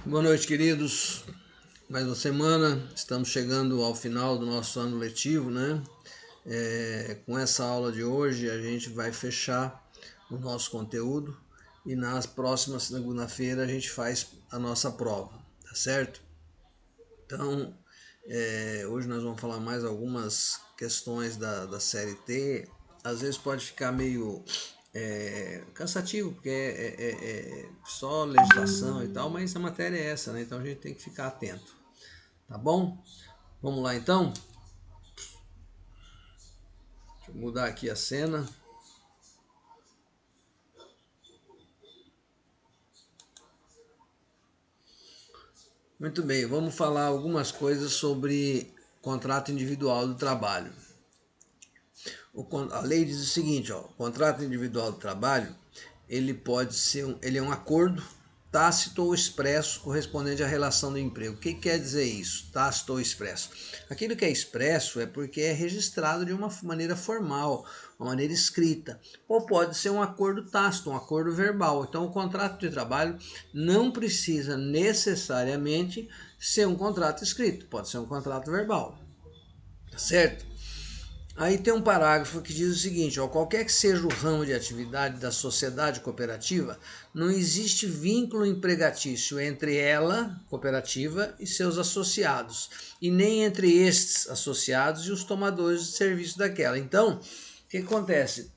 Boa noite, queridos. Mais uma semana, estamos chegando ao final do nosso ano letivo, né? Com essa aula de hoje, a gente vai fechar o nosso conteúdo e na próxima segunda-feira a gente faz a nossa prova, tá certo? Então, hoje nós vamos falar mais algumas questões da série T. Às vezes pode ficar meio cansativo, porque é só legislação e tal, mas a matéria é essa, né? Então a gente tem que ficar atento, tá bom? Vamos lá então? Deixa eu mudar aqui a cena. Muito bem, vamos falar algumas coisas sobre contrato individual do trabalho. A lei diz o seguinte, ó, o contrato individual do trabalho, ele pode ser, ele é um acordo tácito ou expresso correspondente à relação do emprego. O que quer dizer isso, tácito ou expresso? Aquilo que é expresso é porque é registrado de uma maneira formal, uma maneira escrita, ou pode ser um acordo tácito, um acordo verbal. Então o contrato de trabalho não precisa necessariamente ser um contrato escrito, pode ser um contrato verbal, tá certo? Aí tem um parágrafo que diz o seguinte, ó, qualquer que seja o ramo de atividade da sociedade cooperativa, não existe vínculo empregatício entre ela, cooperativa, e seus associados, e nem entre estes associados e os tomadores de serviço daquela. Então, o que acontece?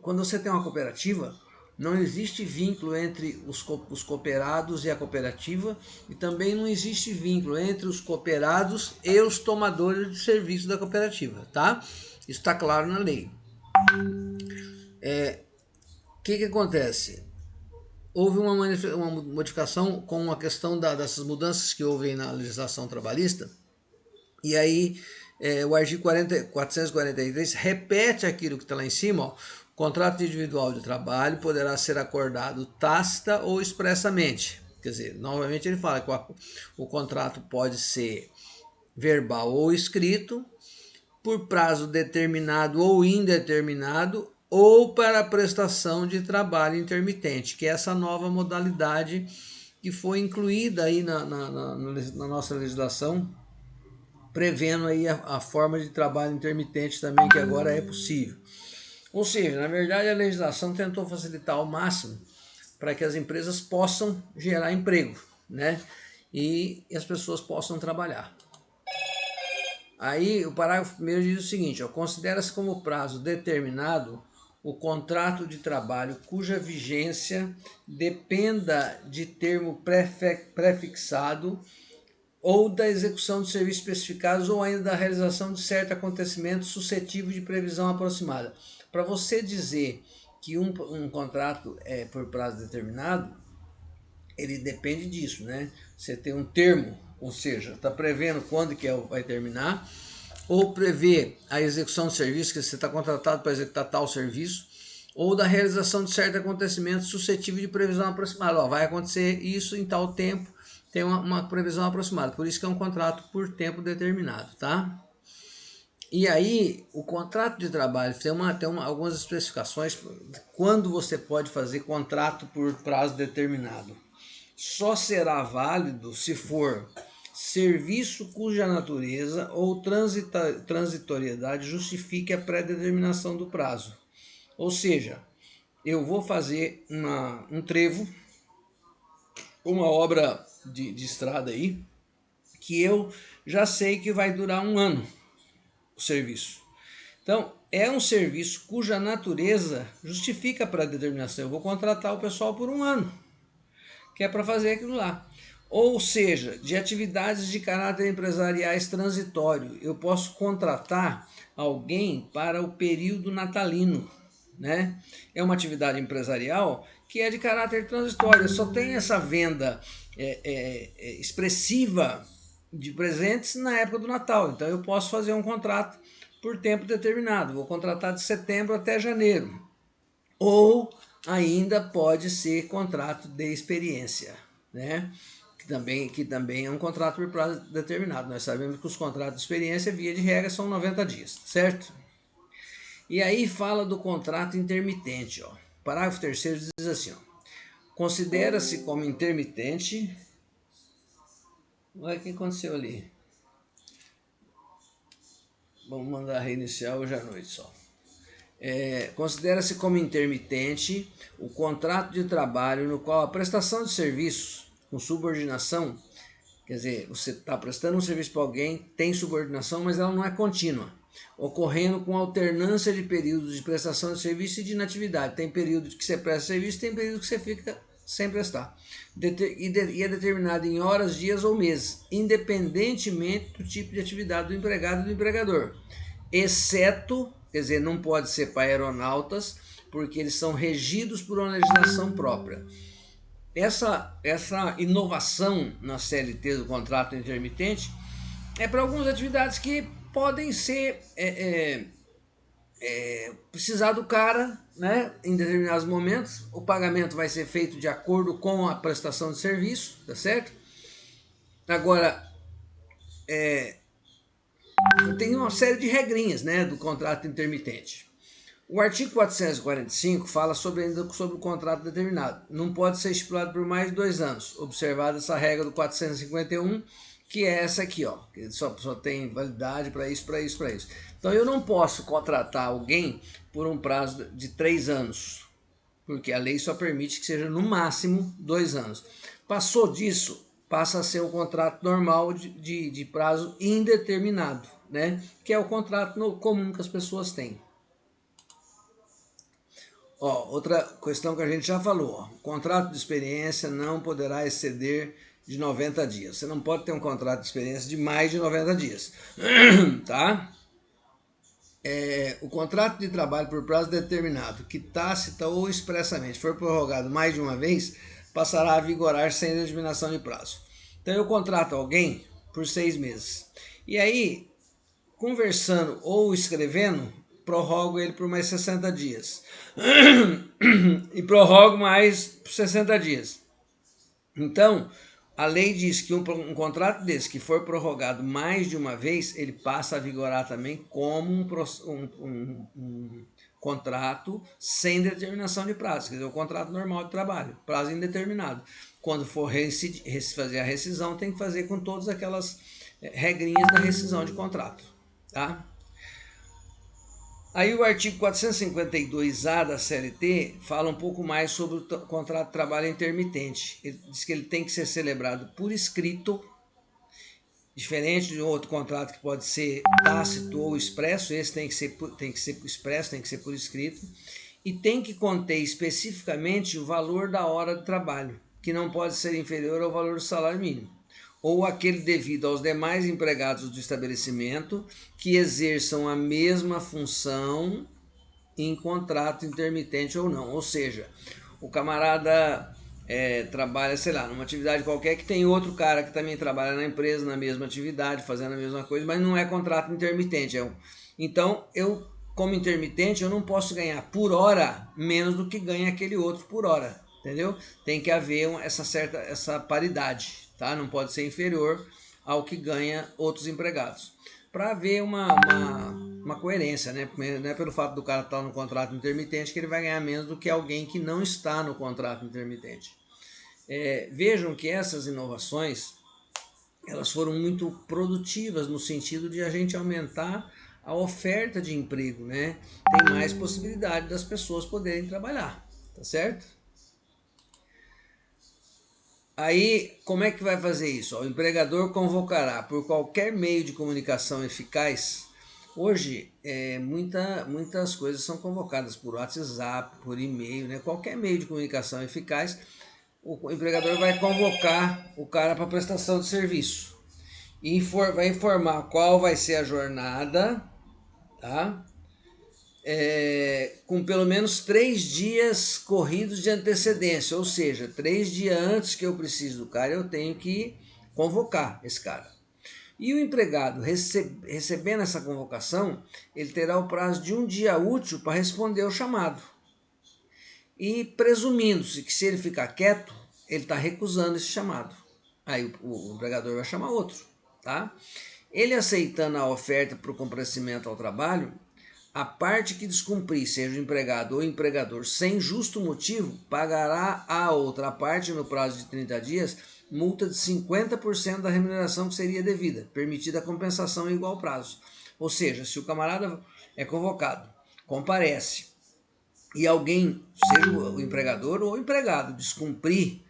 Quando você tem uma cooperativa, não existe vínculo entre os cooperados e a cooperativa, e também não existe vínculo entre os cooperados e os tomadores de serviço da cooperativa, tá? Isso está claro na lei. O que acontece? Houve uma modificação com a questão dessas mudanças que houve na legislação trabalhista, e aí o artigo 443 repete aquilo que está lá em cima, ó. O contrato individual de trabalho poderá ser acordado tácita ou expressamente. Quer dizer, novamente ele fala que o contrato pode ser verbal ou escrito, por prazo determinado ou indeterminado, ou para a prestação de trabalho intermitente, que é essa nova modalidade que foi incluída aí na nossa legislação, prevendo aí a forma de trabalho intermitente também, que agora é possível. Ou seja, na verdade a legislação tentou facilitar ao máximo para que as empresas possam gerar emprego, né? E as pessoas possam trabalhar. Aí o parágrafo primeiro diz o seguinte, considera-se como prazo determinado o contrato de trabalho cuja vigência dependa de termo prefixado ou da execução de serviços especificados ou ainda da realização de certo acontecimento suscetível de previsão aproximada. Para você dizer que um contrato é por prazo determinado, ele depende disso, né? Você tem um termo, ou seja, está prevendo quando que vai terminar, ou prevê a execução de serviço, que você está contratado para executar tal serviço, ou da realização de certo acontecimento suscetível de previsão aproximada. Vai acontecer isso em tal tempo, tem uma previsão aproximada, por isso que é um contrato por tempo determinado, tá? E aí, o contrato de trabalho tem algumas especificações quando você pode fazer contrato por prazo determinado. Só será válido se for serviço cuja natureza ou transitoriedade justifique a pré-determinação do prazo. Ou seja, eu vou fazer um trevo, uma obra de estrada aí, que eu já sei que vai durar um ano o serviço. Então, é um serviço cuja natureza justifica a pré-determinação. Eu vou contratar o pessoal por um ano, que é para fazer aquilo lá. Ou seja, de atividades de caráter empresariais transitório, eu posso contratar alguém para o período natalino, né? É uma atividade empresarial que é de caráter transitório, só tem essa venda expressiva de presentes na época do Natal. Então eu posso fazer um contrato por tempo determinado, vou contratar de setembro até janeiro. Ou ainda pode ser contrato de experiência, né? Que também é um contrato por prazo determinado. Nós sabemos que os contratos de experiência, via de regra, são 90 dias, certo? E aí fala do contrato intermitente. Parágrafo 3º diz assim, considera-se como intermitente. Olha o que aconteceu ali. Vamos mandar reiniciar hoje à noite só. Considera-se como intermitente o contrato de trabalho no qual a prestação de serviços com subordinação, quer dizer, você está prestando um serviço para alguém, tem subordinação, mas ela não é contínua, ocorrendo com alternância de períodos de prestação de serviço e de inatividade. Tem período que você presta serviço, tem período que você fica sem prestar. E é determinado em horas, dias ou meses, independentemente do tipo de atividade do empregado e do empregador, exceto, quer dizer, não pode ser para aeronautas, porque eles são regidos por uma legislação própria. Essa inovação na CLT do contrato intermitente é para algumas atividades que podem ser precisar do cara, né, em determinados momentos. O pagamento vai ser feito de acordo com a prestação de serviço, tá certo? Agora, tem uma série de regrinhas, né, do contrato intermitente. O artigo 445 fala ainda sobre o contrato determinado. Não pode ser estipulado por mais de 2 anos, observada essa regra do 451, que é essa aqui, ó, que só tem validade para isso. Então eu não posso contratar alguém por um prazo de 3 anos, porque a lei só permite que seja no máximo 2 anos. Passou disso, passa a ser um contrato normal de prazo indeterminado, né? Que é o contrato comum que as pessoas têm. Outra questão que a gente já falou, o contrato de experiência não poderá exceder de 90 dias. Você não pode ter um contrato de experiência de mais de 90 dias, tá? O contrato de trabalho por prazo determinado, que tácita ou expressamente for prorrogado mais de uma vez, passará a vigorar sem determinação de prazo. Então eu contrato alguém por 6 meses. E aí, conversando ou escrevendo, prorrogo ele por mais 60 dias. E prorrogo mais por 60 dias. Então, a lei diz que um contrato desse que for prorrogado mais de uma vez, ele passa a vigorar também como um contrato sem determinação de prazo, quer dizer, o contrato normal de trabalho, prazo indeterminado. Quando for fazer a rescisão, tem que fazer com todas aquelas regrinhas da rescisão de contrato, tá? Aí o artigo 452A da CLT fala um pouco mais sobre o contrato de trabalho intermitente. Ele diz que ele tem que ser celebrado por escrito, diferente de outro contrato que pode ser tácito ou expresso. Esse tem que ser expresso, tem que ser por escrito, e tem que conter especificamente o valor da hora de trabalho, que não pode ser inferior ao valor do salário mínimo, ou aquele devido aos demais empregados do estabelecimento que exerçam a mesma função em contrato intermitente ou não. Ou seja, o camarada trabalha, sei lá, numa atividade qualquer que tem outro cara que também trabalha na empresa, na mesma atividade, fazendo a mesma coisa, mas não é contrato intermitente. Então, eu, como intermitente, eu não posso ganhar por hora menos do que ganha aquele outro por hora, entendeu? Tem que haver essa paridade, tá? Não pode ser inferior ao que ganha outros empregados, para haver uma coerência, né? Não é pelo fato do cara estar no contrato intermitente que ele vai ganhar menos do que alguém que não está no contrato intermitente. Vejam que essas inovações, elas foram muito produtivas no sentido de a gente aumentar a oferta de emprego, né? Tem mais possibilidade das pessoas poderem trabalhar, tá certo? Aí, como é que vai fazer isso? O empregador convocará por qualquer meio de comunicação eficaz. Hoje, muitas coisas são convocadas por WhatsApp, por e-mail, né? Qualquer meio de comunicação eficaz, o empregador vai convocar o cara para prestação de serviço. E vai informar qual vai ser a jornada, tá? Com pelo menos 3 dias corridos de antecedência, ou seja, 3 dias antes que eu preciso do cara, eu tenho que convocar esse cara. E o empregado, recebendo essa convocação, ele terá o prazo de 1 dia útil para responder ao chamado. E presumindo-se que se ele ficar quieto, ele está recusando esse chamado. Aí o empregador vai chamar outro, tá? Ele aceitando a oferta para o comparecimento ao trabalho, A parte que descumprir, seja o empregado ou o empregador, sem justo motivo, pagará a outra parte, no prazo de 30 dias, multa de 50% da remuneração que seria devida, permitida a compensação em igual prazo. Ou seja, se o camarada é convocado, comparece, e alguém, seja o empregador ou o empregado, descumprir,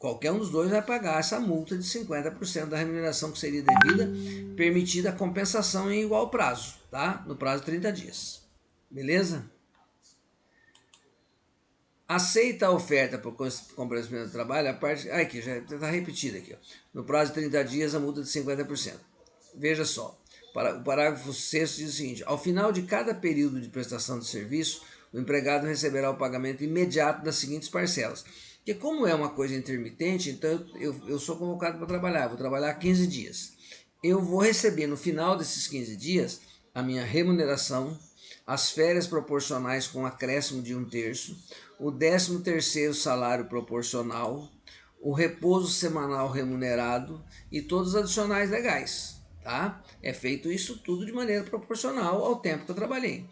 qualquer um dos dois vai pagar essa multa de 50% da remuneração que seria devida, permitida a compensação em igual prazo, tá? No prazo de 30 dias. Beleza? Aceita a oferta por comparecimento do trabalho, a parte... aqui, já está repetido aqui. Ó. No prazo de 30 dias, a multa de 50%. Veja só, o parágrafo 6º diz o seguinte: ao final de cada período de prestação de serviço, o empregado receberá o pagamento imediato das seguintes parcelas. Porque como é uma coisa intermitente, então eu sou convocado para trabalhar, vou trabalhar 15 dias. Eu vou receber no final desses 15 dias a minha remuneração, as férias proporcionais com acréscimo de 1/3, o 13º salário proporcional, o repouso semanal remunerado e todos os adicionais legais. Tá? É feito isso tudo de maneira proporcional ao tempo que eu trabalhei.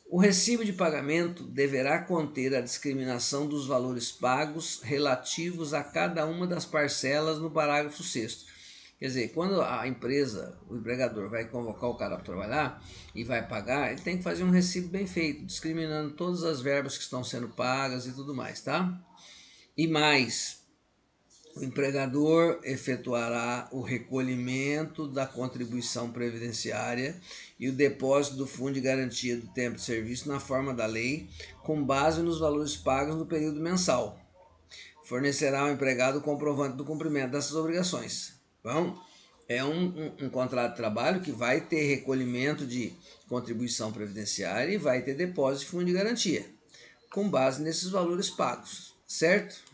O recibo de pagamento deverá conter a discriminação dos valores pagos relativos a cada uma das parcelas no parágrafo 6º. Quer dizer, quando a empresa, o empregador vai convocar o cara para trabalhar e vai pagar, ele tem que fazer um recibo bem feito, discriminando todas as verbas que estão sendo pagas e tudo mais, tá? E mais, o empregador efetuará o recolhimento da contribuição previdenciária e o depósito do fundo de garantia do tempo de serviço na forma da lei, com base nos valores pagos no período mensal. Fornecerá ao empregado o comprovante do cumprimento dessas obrigações. Então, é um contrato de trabalho que vai ter recolhimento de contribuição previdenciária e vai ter depósito de fundo de garantia, com base nesses valores pagos, certo?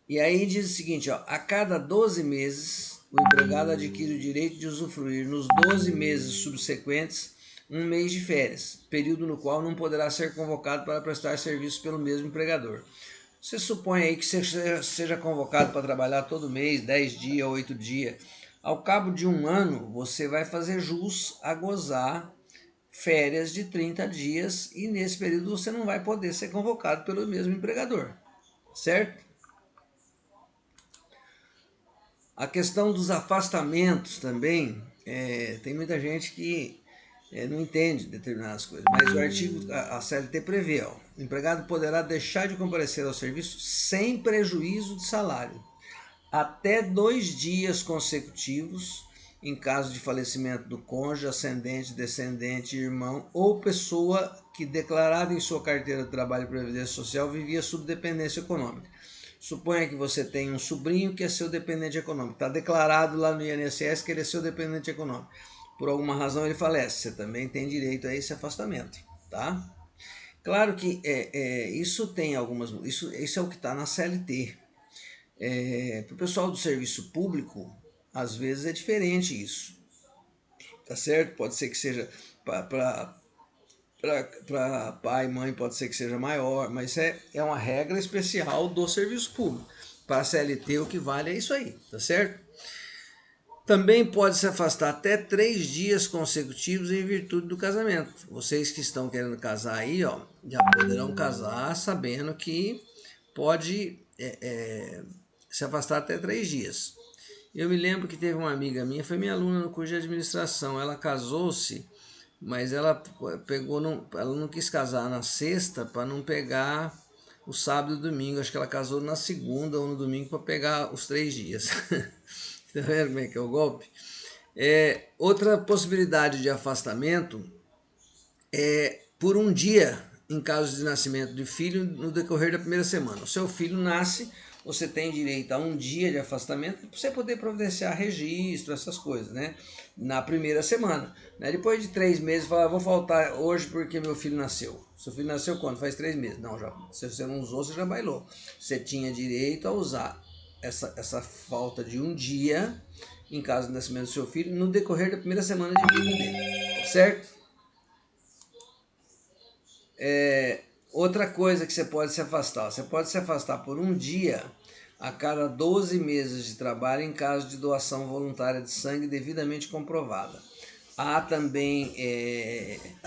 E aí diz o seguinte, ó, a cada 12 meses, o empregado adquire o direito de usufruir nos 12 meses subsequentes um mês de férias, período no qual não poderá ser convocado para prestar serviço pelo mesmo empregador. Você supõe aí que você seja convocado para trabalhar todo mês, 10 dias, 8 dias. Ao cabo de um ano, você vai fazer jus a gozar férias de 30 dias e nesse período você não vai poder ser convocado pelo mesmo empregador, certo? A questão dos afastamentos também, tem muita gente que não entende determinadas coisas, mas o artigo, a CLT prevê, ó, o empregado poderá deixar de comparecer ao serviço sem prejuízo de salário, até 2 dias consecutivos, em caso de falecimento do cônjuge, ascendente, descendente, irmão ou pessoa que declarada em sua carteira de trabalho e previdência social vivia sob dependência econômica. Suponha que você tem um sobrinho que é seu dependente econômico, está declarado lá no INSS que ele é seu dependente econômico. Por alguma razão ele falece, você também tem direito a esse afastamento, tá? Claro que isso tem algumas... Isso é o que está na CLT. Para o pessoal do serviço público, às vezes é diferente isso, tá certo? Pode ser que seja para pai e mãe, pode ser que seja maior, mas é uma regra especial do serviço público. Para a CLT o que vale é isso aí, tá certo? Também pode se afastar até 3 dias consecutivos em virtude do casamento. Vocês que estão querendo casar aí, ó, já poderão casar sabendo que pode se afastar até 3 dias. Eu me lembro que teve uma amiga minha, foi minha aluna no curso de administração, ela casou-se, mas ela não quis casar na sexta para não pegar o sábado e o domingo. Acho que ela casou na segunda ou no domingo para pegar os 3 dias. Tá vendo como é que é o golpe? Outra possibilidade de afastamento é por um dia em caso de nascimento de filho no decorrer da primeira semana. O seu filho nasce, você tem direito a um dia de afastamento para você poder providenciar registro, essas coisas, né? Na primeira semana. Né? Depois de 3 meses, fala, vou faltar hoje porque meu filho nasceu. Seu filho nasceu quando? Faz 3 meses. Não, se você não usou, você já bailou. Você tinha direito a usar essa falta de um dia, em caso do nascimento do seu filho, no decorrer da primeira semana de vida dele. Certo? Outra coisa que você pode se afastar por um dia a cada 12 meses de trabalho em caso de doação voluntária de sangue devidamente comprovada. Há também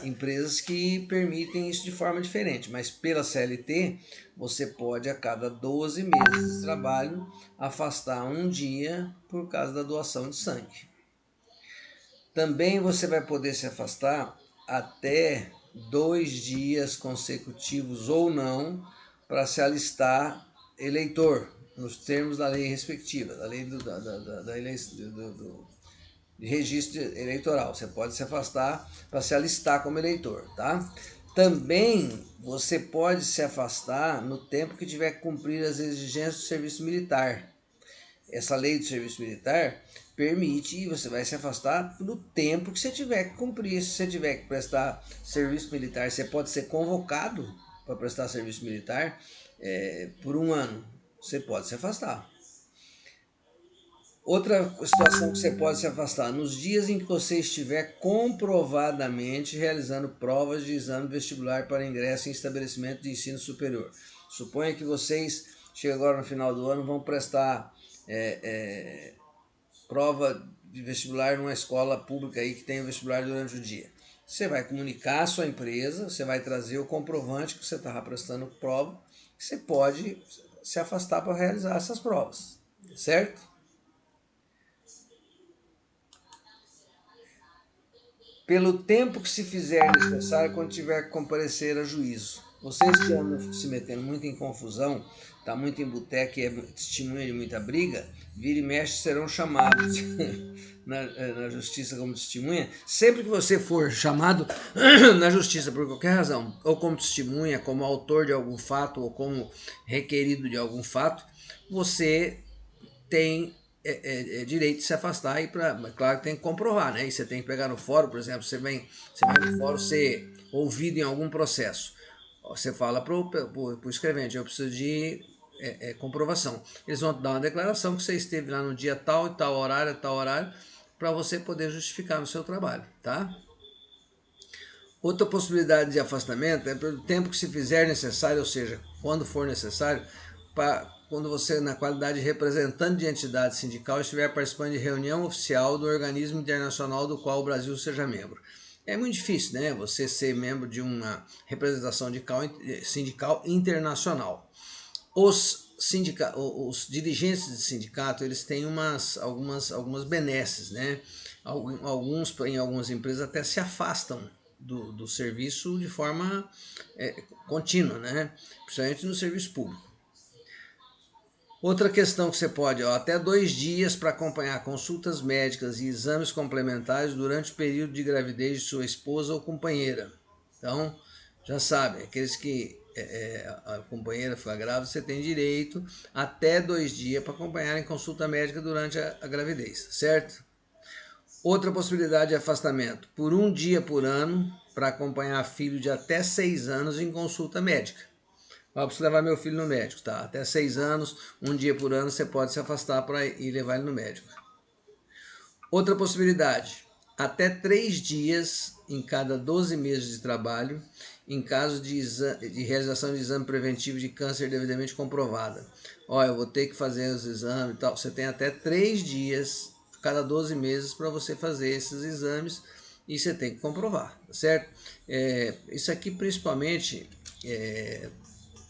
empresas que permitem isso de forma diferente, mas pela CLT você pode a cada 12 meses de trabalho afastar um dia por causa da doação de sangue. Também você vai poder se afastar até 2 dias consecutivos ou não para se alistar eleitor, nos termos da lei respectiva, da lei de registro eleitoral. Você pode se afastar para se alistar como eleitor, tá? Também você pode se afastar no tempo que tiver que cumprir as exigências do serviço militar. Essa lei do serviço militar permite, e você vai se afastar no tempo que você tiver que cumprir. Se você tiver que prestar serviço militar, você pode ser convocado para prestar serviço militar por 1 ano. Você pode se afastar. Outra situação que você pode se afastar, nos dias em que você estiver comprovadamente realizando provas de exame vestibular para ingresso em estabelecimento de ensino superior. Suponha que vocês, chegam agora no final do ano, vão prestar prova de vestibular numa escola pública aí que tem o vestibular durante o dia. Você vai comunicar a sua empresa, você vai trazer o comprovante que você estava prestando prova, que você pode se afastar para realizar essas provas, certo? Pelo tempo que se fizer necessário quando tiver que comparecer a juízo. Vocês que andam se metendo muito em confusão, tá muito em boteca e é testemunha de muita briga, vira e mexe serão chamados na justiça como testemunha. Sempre que você for chamado na justiça por qualquer razão, ou como testemunha, como autor de algum fato, ou como requerido de algum fato, você tem direito de se afastar. E claro que tem que comprovar, né? E você tem que pegar no fórum, por exemplo, você vai no fórum ser ouvido em algum processo. Você fala pro escrevente, eu preciso de comprovação. Eles vão te dar uma declaração que você esteve lá no dia tal e tal horário, para você poder justificar no seu trabalho, tá? Outra possibilidade de afastamento é pelo tempo que se fizer necessário, ou seja, quando for necessário, quando você, na qualidade de representante de entidade sindical, estiver participando de reunião oficial do organismo internacional do qual o Brasil seja membro. É muito difícil, né? Você ser membro de uma representação sindical internacional. Os dirigentes de sindicato, eles têm algumas benesses, né? Em algumas empresas até se afastam do serviço de forma contínua, né? Principalmente no serviço público. Outra questão que você pode, até 2 dias para acompanhar consultas médicas e exames complementares durante o período de gravidez de sua esposa ou companheira. Então, já sabe, aqueles que a companheira foi grávida, você tem direito até 2 dias para acompanhar em consulta médica durante a gravidez, certo? Outra possibilidade de afastamento, por 1 dia por ano, para acompanhar filho de até 6 anos em consulta médica. Eu preciso levar meu filho no médico, tá? Até 6 anos, 1 dia por ano, você pode se afastar para ir levar ele no médico. Outra possibilidade, até 3 dias em cada 12 meses de trabalho, em caso de realização de exame preventivo de câncer devidamente comprovada. Eu vou ter que fazer os exames e tal. Você tem até 3 dias cada 12 meses para você fazer esses exames e você tem que comprovar, tá certo? Isso aqui principalmente,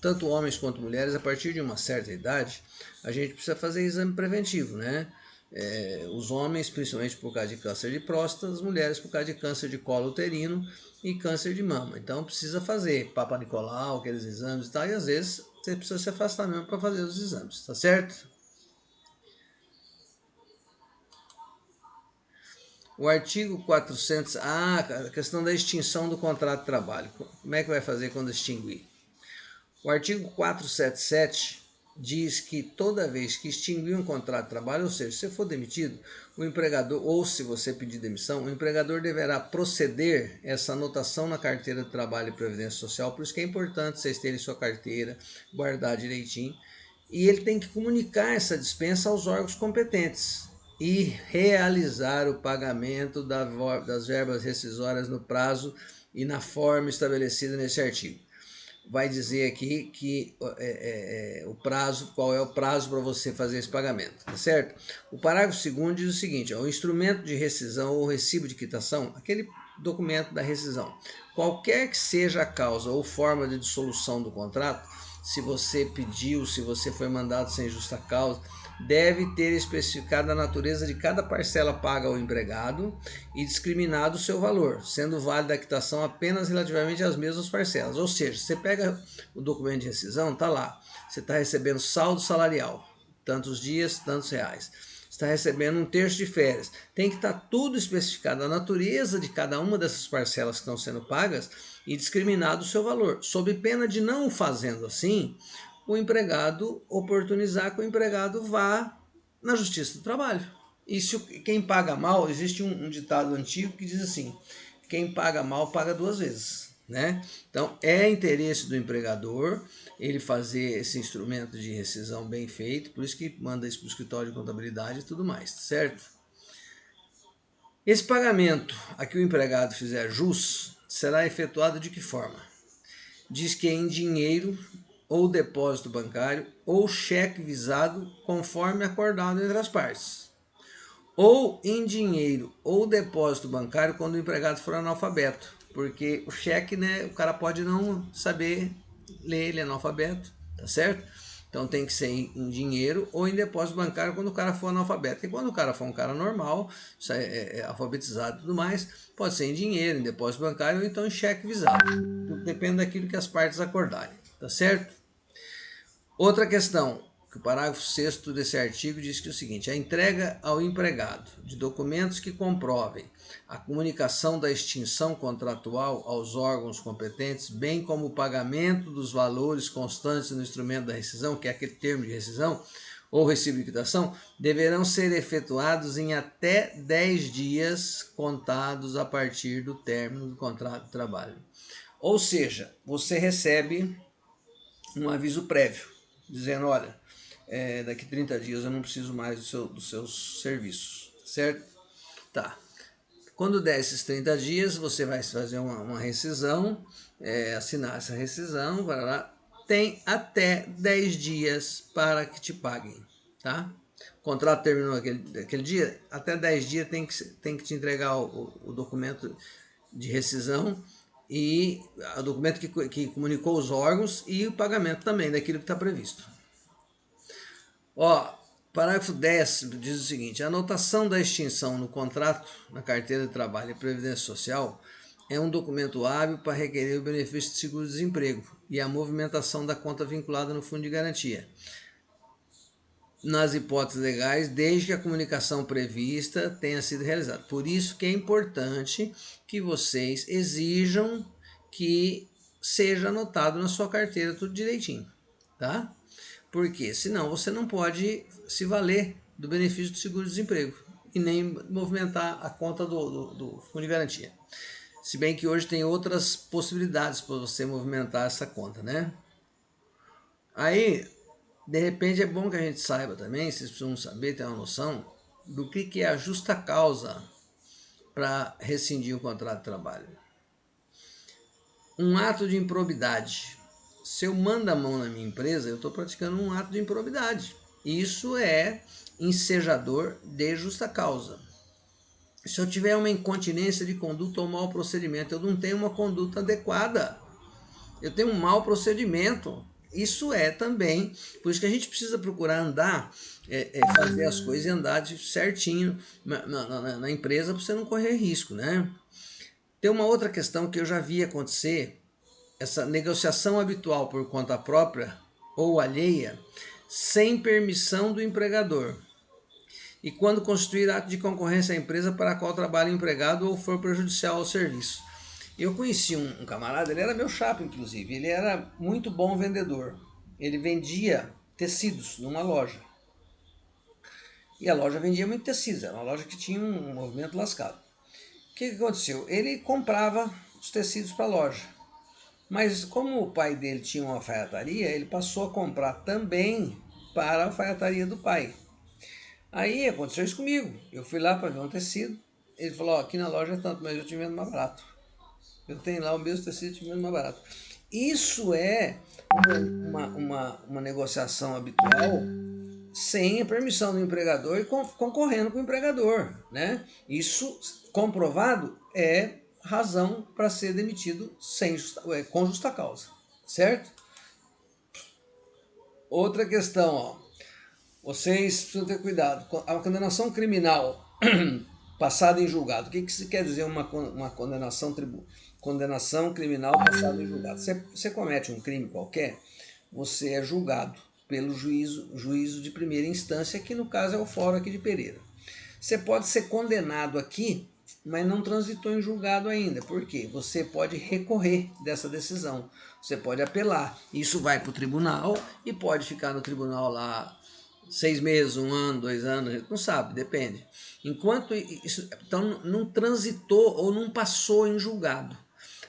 tanto homens quanto mulheres, a partir de uma certa idade, a gente precisa fazer exame preventivo, né? Os homens, principalmente por causa de câncer de próstata, as mulheres por causa de câncer de colo uterino e câncer de mama. Então precisa fazer Papa Nicolau, aqueles exames e tal, e às vezes você precisa se afastar mesmo para fazer os exames, tá certo? O artigo 400, a questão da extinção do contrato de trabalho. Como é que vai fazer quando extinguir? O artigo 477 diz que toda vez que extinguir um contrato de trabalho, ou seja, se você for demitido, o empregador, ou se você pedir demissão, o empregador deverá proceder essa anotação na carteira de trabalho e previdência social. Por isso que é importante vocês terem sua carteira, guardar direitinho, e ele tem que comunicar essa dispensa aos órgãos competentes e realizar o pagamento das verbas rescisórias no prazo e na forma estabelecida nesse artigo. vai dizer aqui que o prazo, qual é o prazo para você fazer esse pagamento, tá certo? O parágrafo 2º diz o seguinte: ó, o instrumento de rescisão ou recibo de quitação, aquele documento da rescisão, qualquer que seja a causa ou forma de dissolução do contrato, se você pediu, se você foi mandado sem justa causa, deve ter especificado a natureza de cada parcela paga ao empregado e discriminado o seu valor, sendo válida a quitação apenas relativamente às mesmas parcelas. Ou seja, você pega o documento de rescisão, está lá, você está recebendo saldo salarial, tantos dias, tantos reais. Está recebendo um terço de férias. Tem que estar tudo especificado, a natureza de cada uma dessas parcelas que estão sendo pagas e discriminado o seu valor, sob pena de não o fazendo assim, o empregado oportunizar que o empregado vá na Justiça do Trabalho. E se quem paga mal, existe um ditado antigo que diz assim: quem paga mal paga duas vezes, né? Então é interesse do empregador ele fazer esse instrumento de rescisão bem feito, por isso que manda isso para o escritório de contabilidade e tudo mais, certo? Esse pagamento a que o empregado fizer jus será efetuado de que forma? Diz que é em dinheiro ou depósito bancário ou cheque visado conforme acordado entre as partes. Ou em dinheiro ou depósito bancário quando o empregado for analfabeto, porque o cheque, né, o cara pode não saber ler, ele é analfabeto, tá certo? Então tem que ser em dinheiro ou em depósito bancário quando o cara for analfabeto. E quando o cara for um cara normal, alfabetizado e tudo mais, pode ser em dinheiro, em depósito bancário ou então em cheque visado. Depende daquilo que as partes acordarem, tá certo? Outra questão, que o parágrafo 6º desse artigo diz que é o seguinte: a entrega ao empregado de documentos que comprovem a comunicação da extinção contratual aos órgãos competentes, bem como o pagamento dos valores constantes no instrumento da rescisão, que é aquele termo de rescisão, ou recibo de quitação, deverão ser efetuados em até 10 dias contados a partir do término do contrato de trabalho. Ou seja, você recebe um aviso prévio, dizendo: olha, daqui 30 dias eu não preciso mais dos seus serviços, certo? Tá. Quando der esses 30 dias, você vai fazer uma rescisão, assinar essa rescisão, tem até 10 dias para que te paguem, tá? O contrato terminou aquele dia, até 10 dias tem que te entregar o documento de rescisão e o documento que comunicou os órgãos e o pagamento também daquilo que está previsto. Ó, parágrafo 10 diz o seguinte: a anotação da extinção no contrato, na carteira de trabalho e previdência social é um documento hábil para requerer o benefício de seguro-desemprego e a movimentação da conta vinculada no fundo de garantia, nas hipóteses legais, desde que a comunicação prevista tenha sido realizada. Por isso que é importante que vocês exijam que seja anotado na sua carteira tudo direitinho, tá? Porque senão você não pode se valer do benefício do seguro-desemprego e nem movimentar a conta do fundo de garantia. Se bem que hoje tem outras possibilidades para você movimentar essa conta, né? Aí, de repente, é bom que a gente saiba também, vocês precisam saber, ter uma noção do que é a justa causa para rescindir o contrato de trabalho. Um ato de improbidade. Se eu mando a mão na minha empresa, eu estou praticando um ato de improbidade. Isso é ensejador de justa causa. Se eu tiver uma incontinência de conduta ou mau procedimento, eu não tenho uma conduta adequada. Eu tenho um mau procedimento. Isso é também, por isso que a gente precisa procurar andar, fazer as coisas e andar certinho na empresa para você não correr risco, né? Tem uma outra questão que eu já vi acontecer, essa negociação habitual por conta própria ou alheia, sem permissão do empregador. E quando constituir ato de concorrência à empresa para a qual trabalha o empregado ou for prejudicial ao serviço. Eu conheci um camarada, ele era meu chapa, inclusive, ele era muito bom vendedor. Ele vendia tecidos numa loja. E a loja vendia muito tecidos, era uma loja que tinha um movimento lascado. O que aconteceu? Ele comprava os tecidos para a loja. Mas como o pai dele tinha uma alfaiataria, ele passou a comprar também para a alfaiataria do pai. Aí aconteceu isso comigo. Eu fui lá para ver um tecido. Ele falou: aqui na loja é tanto, mas eu te vendo mais barato. Eu tenho lá o mesmo tecido, te vendo mais barato. Isso é uma negociação habitual sem a permissão do empregador e concorrendo com o empregador, né? Isso, comprovado, é razão para ser demitido com justa causa, certo? Outra questão, ó, vocês precisam ter cuidado. A condenação criminal passada em julgado. O que isso quer dizer uma condenação criminal passada em julgado? Você comete um crime qualquer, você é julgado pelo juízo de primeira instância, que no caso é o Fórum aqui de Pereira. Você pode ser condenado aqui, mas não transitou em julgado ainda. Por quê? Você pode recorrer dessa decisão. Você pode apelar. Isso vai para o tribunal e pode ficar no tribunal lá 6 meses, 1 ano, 2 anos, a gente não sabe, depende. Enquanto isso, então não transitou ou não passou em julgado.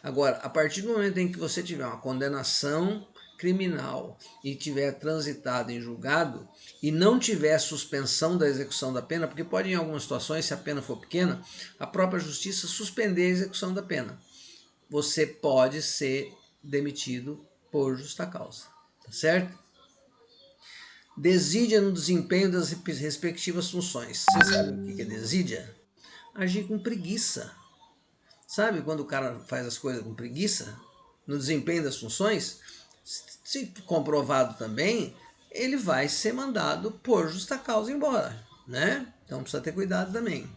Agora, a partir do momento em que você tiver uma condenação criminal e tiver transitado em julgado e não tiver suspensão da execução da pena, porque pode em algumas situações, se a pena for pequena, a própria justiça suspender a execução da pena. Você pode ser demitido por justa causa, tá certo? Desídia no desempenho das respectivas funções. Vocês sabem o que é desídia? Agir com preguiça. Sabe quando o cara faz as coisas com preguiça? No desempenho das funções? Se comprovado também, ele vai ser mandado por justa causa embora, né? Então precisa ter cuidado também.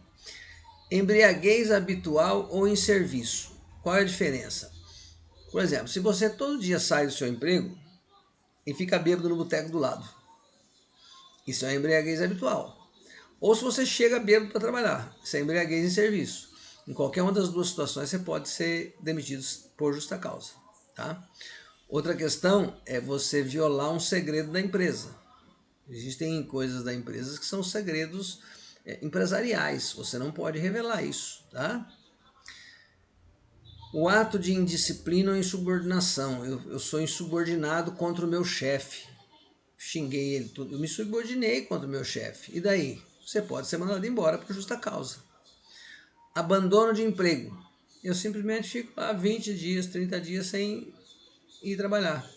Embriaguez habitual ou em serviço. Qual é a diferença? Por exemplo, se você todo dia sai do seu emprego e fica bêbado no boteco do lado, isso é embriaguez habitual. Ou se você chega bêbado para trabalhar, isso é embriaguez em serviço. Em qualquer uma das duas situações você pode ser demitido por justa causa, tá? Outra questão é você violar um segredo da empresa. Existem coisas da empresa que são segredos empresariais, você não pode revelar isso, tá? O ato de indisciplina ou insubordinação. Eu sou insubordinado contra o meu chefe. Xinguei ele tudo. Eu me subordinei contra o meu chefe. E daí? Você pode ser mandado embora por justa causa. Abandono de emprego. Eu simplesmente fico lá 20 dias, 30 dias sem ir trabalhar.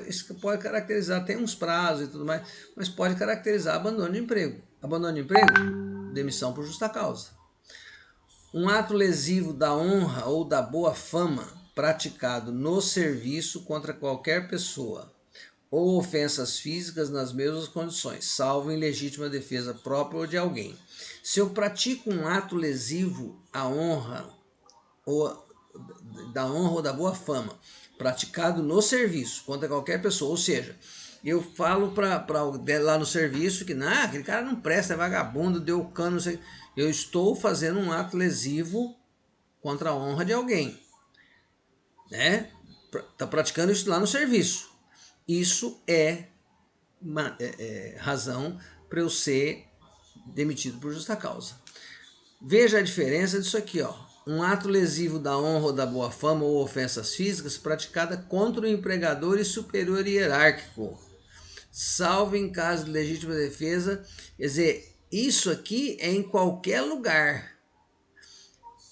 Isso pode caracterizar, tem uns prazos e tudo mais, mas pode caracterizar abandono de emprego. Abandono de emprego? Demissão por justa causa. Um ato lesivo da honra ou da boa fama praticado no serviço contra qualquer pessoa, ou ofensas físicas nas mesmas condições, salvo em legítima defesa própria ou de alguém. Se eu pratico um ato lesivo à honra ou da boa fama, praticado no serviço contra qualquer pessoa, ou seja, eu falo para lá no serviço que aquele cara não presta, é vagabundo, deu cano, não sei. Eu estou fazendo um ato lesivo contra a honra de alguém, né? Tá praticando isso lá no serviço. Isso é razão para eu ser demitido por justa causa. Veja a diferença disso aqui, ó. Um ato lesivo da honra ou da boa fama ou ofensas físicas praticada contra o empregador e superior hierárquico, salvo em caso de legítima defesa. Quer dizer, isso aqui é em qualquer lugar.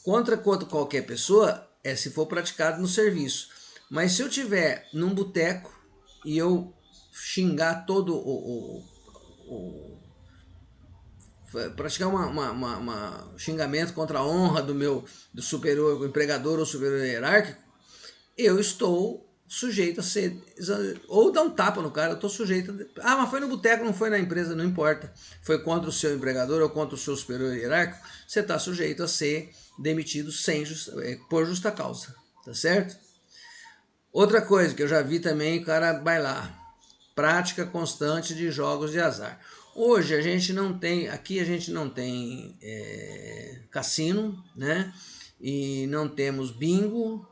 Contra qualquer pessoa é se for praticado no serviço. Mas se eu tiver num boteco e eu xingar todo praticar uma xingamento contra a honra do superior, empregador ou superior hierárquico, eu estou sujeito a ser, ou dar um tapa no cara, eu estou sujeito a, mas foi no boteco, não foi na empresa, não importa, foi contra o seu empregador ou contra o seu superior hierárquico, você está sujeito a ser demitido por justa causa, tá certo? Outra coisa que eu já vi também, o cara vai lá, prática constante de jogos de azar. Hoje a gente não tem, aqui a gente não tem cassino, né? E não temos bingo,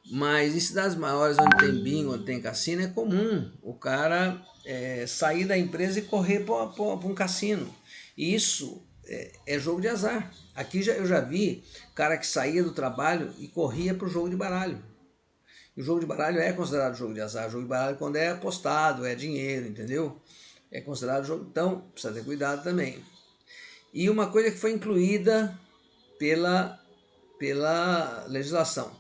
mas em cidades maiores onde tem bingo, onde tem cassino, é comum o cara sair da empresa e correr para um cassino. E isso é jogo de azar. Aqui eu já vi cara que saía do trabalho e corria para o jogo de baralho. E o jogo de baralho é considerado jogo de azar. O jogo de baralho quando é apostado, é dinheiro, entendeu? É considerado jogo. Então, precisa ter cuidado também. E uma coisa que foi incluída pela legislação: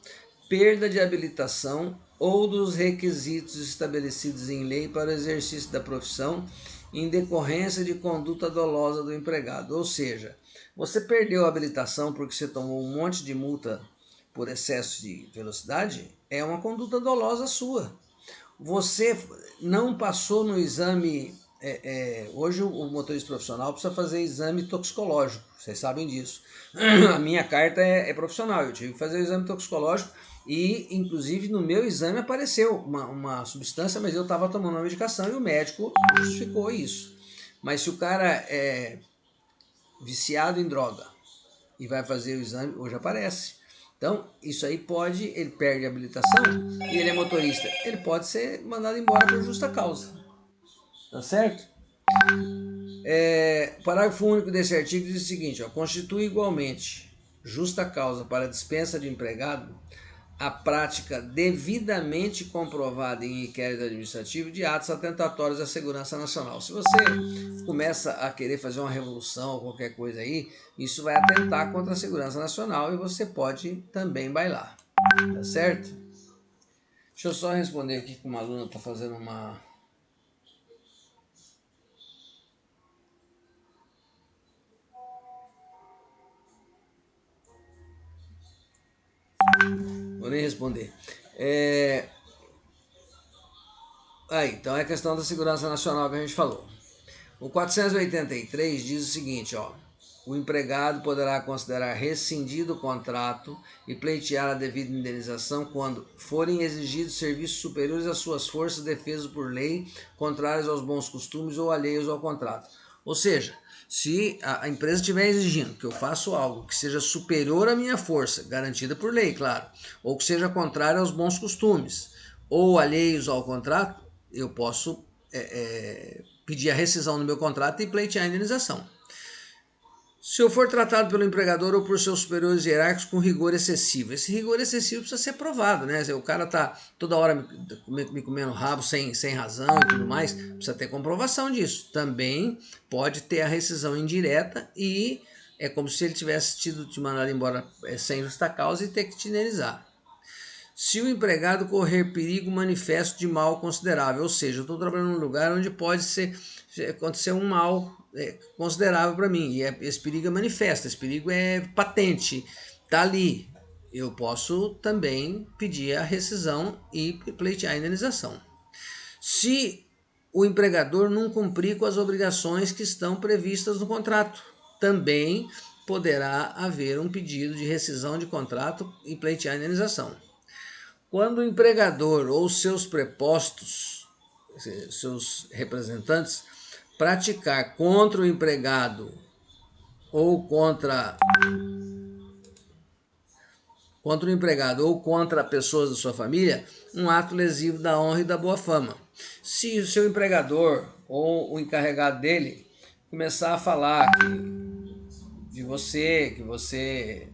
perda de habilitação ou dos requisitos estabelecidos em lei para o exercício da profissão em decorrência de conduta dolosa do empregado. Ou seja, você perdeu a habilitação porque você tomou um monte de multa por excesso de velocidade, é uma conduta dolosa sua. Você não passou no exame. Hoje o motorista profissional precisa fazer exame toxicológico, vocês sabem disso. A minha carta é profissional, eu tive que fazer o exame toxicológico e, inclusive, no meu exame apareceu uma substância, mas eu estava tomando uma medicação e o médico justificou isso. Mas se o cara é viciado em droga e vai fazer o exame, hoje aparece. Então, isso aí pode, ele perde a habilitação e ele é motorista. Ele pode ser mandado embora por justa causa. Tá certo? O parágrafo único desse artigo diz o seguinte: constitui igualmente justa causa para a dispensa de empregado a prática devidamente comprovada em inquérito administrativo de atos atentatórios à segurança nacional. Se você começa a querer fazer uma revolução ou qualquer coisa aí, isso vai atentar contra a segurança nacional e você pode também bailar, tá certo? Deixa eu só responder aqui que uma aluna está fazendo uma... Vou nem responder. Então é a questão da segurança nacional que a gente falou. O 483 diz o seguinte, o empregado poderá considerar rescindido o contrato e pleitear a devida indenização quando forem exigidos serviços superiores às suas forças defesas por lei, contrários aos bons costumes ou alheios ao contrato. Ou seja, se a empresa estiver exigindo que eu faça algo que seja superior à minha força, garantida por lei, claro, ou que seja contrário aos bons costumes ou alheios ao contrato, eu posso pedir a rescisão do meu contrato e pleitear a indenização. Se eu for tratado pelo empregador ou por seus superiores hierárquicos com rigor excessivo, esse rigor excessivo precisa ser provado, né? O cara tá toda hora me comendo rabo sem razão e tudo mais, precisa ter comprovação disso. Também pode ter a rescisão indireta e é como se ele tivesse te mandado embora sem justa causa e ter que te indenizar. Se o empregado correr perigo manifesto de mal considerável, ou seja, eu estou trabalhando num lugar onde pode acontecer um mal considerável para mim, e esse perigo é manifesto, esse perigo é patente, está ali. Eu posso também pedir a rescisão e pleitear a indenização. Se o empregador não cumprir com as obrigações que estão previstas no contrato, também poderá haver um pedido de rescisão de contrato e pleitear a indenização. Quando o empregador ou seus prepostos, seus representantes, praticar contra o empregado ou contra pessoas da sua família, um ato lesivo da honra e da boa fama. Se o seu empregador ou o encarregado dele começar a falar que você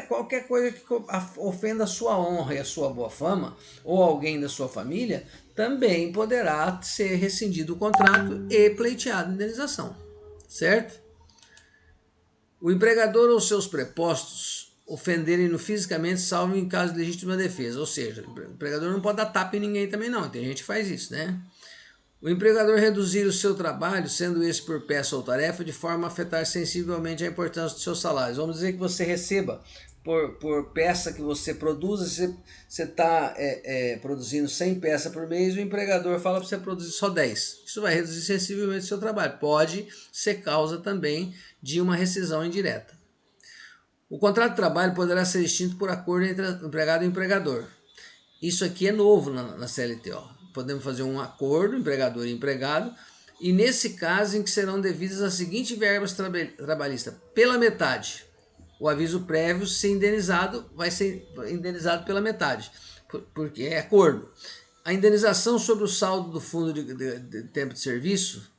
qualquer coisa que ofenda a sua honra e a sua boa fama, ou alguém da sua família, também poderá ser rescindido o contrato e pleiteado a indenização, certo? O empregador ou seus prepostos ofenderem-no fisicamente, salvo em caso de legítima defesa, ou seja, o empregador não pode dar tapa em ninguém também não, tem gente que faz isso, né? O empregador reduzir o seu trabalho, sendo esse por peça ou tarefa, de forma a afetar sensivelmente a importância dos seus salários. Vamos dizer que você receba por peça que você produz, você está produzindo 100 peças por mês, o empregador fala para você produzir só 10. Isso vai reduzir sensivelmente o seu trabalho. Pode ser causa também de uma rescisão indireta. O contrato de trabalho poderá ser extinto por acordo entre o empregado e o empregador. Isso aqui é novo na CLT, Podemos fazer um acordo, empregador e empregado, e nesse caso em que serão devidas as seguintes verbas trabalhistas, pela metade. O aviso prévio, se indenizado, vai ser indenizado pela metade, porque é acordo. A indenização sobre o saldo do fundo de tempo de serviço,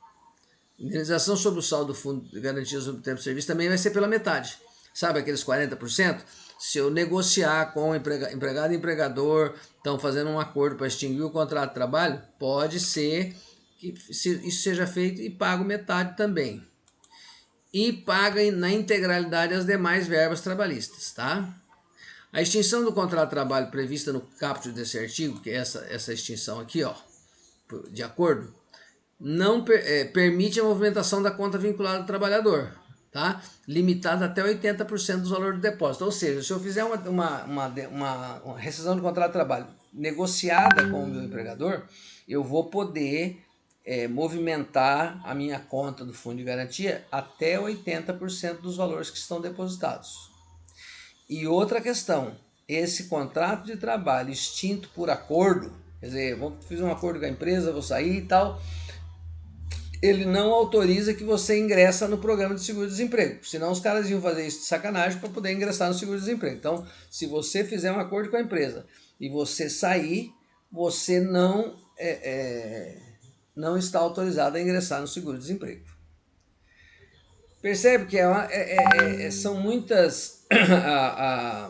indenização sobre o saldo do fundo de garantia sobre o tempo de serviço também vai ser pela metade. Sabe aqueles 40%? Se eu negociar com o empregado e empregador, estão fazendo um acordo para extinguir o contrato de trabalho, pode ser que isso seja feito e pago metade também. E paga na integralidade as demais verbas trabalhistas, tá? A extinção do contrato de trabalho prevista no caput desse artigo, que é essa extinção aqui, ó, de acordo, não permite a movimentação da conta vinculada do trabalhador, tá? Limitada até 80% do valor do depósito. Ou seja, se eu fizer uma rescisão de contrato de trabalho negociada com o meu empregador, eu vou poder movimentar a minha conta do fundo de garantia até 80% dos valores que estão depositados. E outra questão, esse contrato de trabalho extinto por acordo, quer dizer, fiz um acordo com a empresa, vou sair e tal, ele não autoriza que você ingressa no programa de seguro-desemprego. Senão os caras iam fazer isso de sacanagem para poder ingressar no seguro-desemprego. Então, se você fizer um acordo com a empresa e você sair, você não está autorizado a ingressar no seguro-desemprego. Percebe que são muitas... A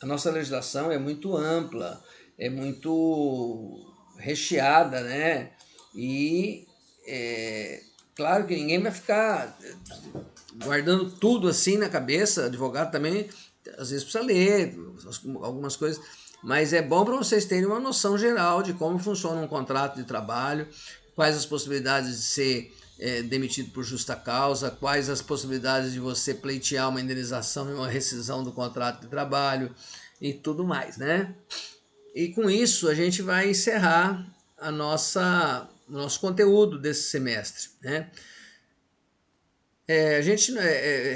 nossa legislação é muito ampla, é muito recheada, né? E claro que ninguém vai ficar guardando tudo assim na cabeça. Advogado também, às vezes, precisa ler algumas coisas, mas é bom para vocês terem uma noção geral de como funciona um contrato de trabalho, quais as possibilidades de ser demitido por justa causa, quais as possibilidades de você pleitear uma indenização e uma rescisão do contrato de trabalho e tudo mais, né? E com isso a gente vai encerrar o nosso conteúdo desse semestre, né? A gente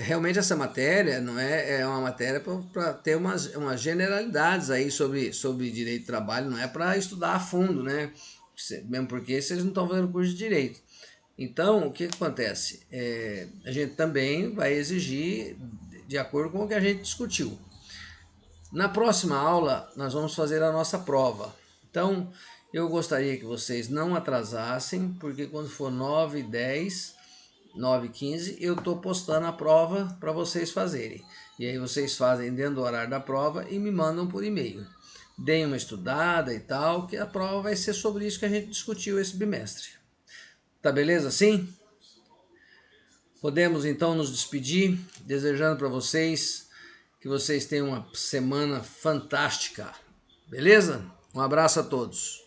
realmente essa matéria não é uma matéria para ter umas generalidades aí sobre direito de trabalho, não é para estudar a fundo, né? Mesmo porque vocês não estão fazendo curso de direito. Então, o que acontece? A gente também vai exigir de acordo com o que a gente discutiu. Na próxima aula, nós vamos fazer a nossa prova. Então, eu gostaria que vocês não atrasassem, porque quando for 9h10, 9h15, eu estou postando a prova para vocês fazerem. E aí vocês fazem dentro do horário da prova e me mandam por e-mail. Deem uma estudada e tal, que a prova vai ser sobre isso que a gente discutiu esse bimestre. Tá beleza assim? Podemos então nos despedir, desejando para vocês que vocês tenham uma semana fantástica. Beleza? Um abraço a todos.